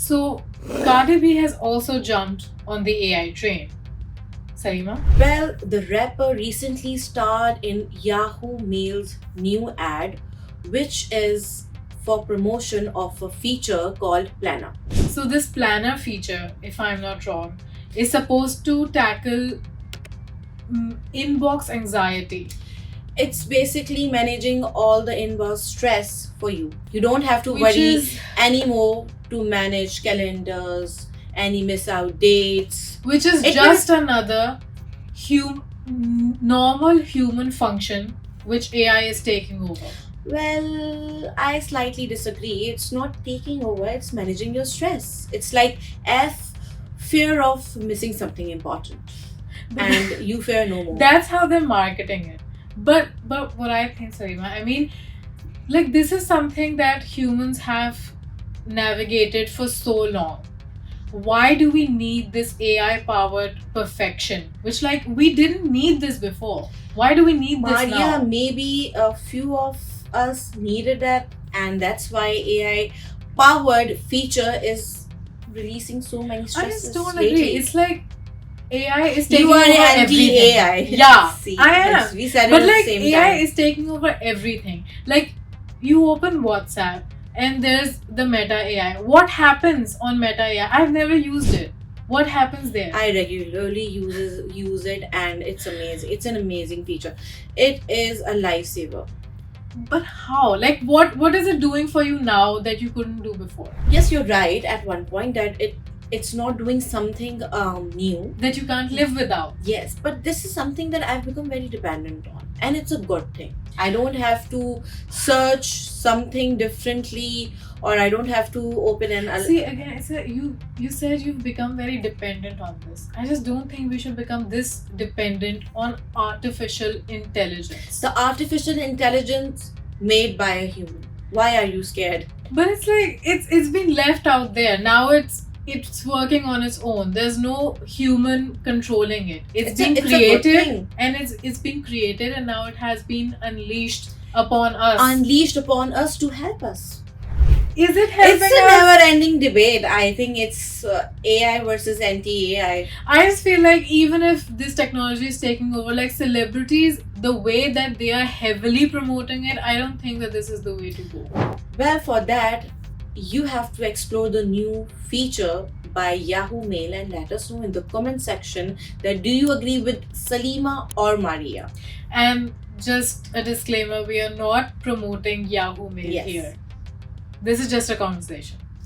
So, Cardi B has also jumped on the AI train. Salima? Well, the rapper recently starred in Yahoo Mail's new ad, which is for promotion of a feature called Planner. So, this planner feature, if I'm not wrong, is supposed to tackle inbox anxiety. It's basically managing all the inbox stress for you. You don't have to Which worry is- anymore to manage calendars, any miss out dates. Which is It just another normal human function which AI is taking over. Well, I slightly disagree. It's not taking over, it's managing your stress. It's like fear of missing something important. And you fear no more. That's how they're marketing it. But what I think, Sarima, I mean, like, this is something that humans have navigated for so long. Why do we need this AI powered perfection? Which, like, we didn't need this before. Why do we need this Maria, now? maybe a few of us needed that, and that's why AI powered feature is releasing so many I stresses just don't lately. agree. It's like AI is taking You are over everything. anti-AI. Yeah, See, I yes, am. we said But it at like the same AI time. is taking over everything. Like, you open WhatsApp and there's the Meta AI. What happens on Meta AI? I've never used it. What happens there? I regularly use it, and it's amazing. It's an amazing feature. It is a lifesaver. But how? Like, what is it doing for you now that you couldn't do before? Yes, you're right at one point that it's not doing something new. That you can't live without. Yes, but this is something that I've become very dependent on, and it's a good thing. I don't have to search something differently, or I don't have to open an. See, again, it's you said you've become very dependent on this. I just don't think we should become this dependent on artificial intelligence. The artificial intelligence made by a human. Why are you scared? But it's like it's been left out there. Now it's working on its own. There's no human controlling it. It's been it's a good created thing. and it's been created and now it has been unleashed upon us. Unleashed upon us to help us. Is it helping It's a us? never-ending debate. I think it's AI versus anti-AI. I just feel like even if this technology is taking over, like celebrities, the way that they are heavily promoting it, I don't think that this is the way to go. Well, for that, you have to explore the new feature by Yahoo Mail and let us know in the comment section that do you agree with Salima or Maria? And just a disclaimer, we are not promoting Yahoo Mail Yes. here. This is just a conversation.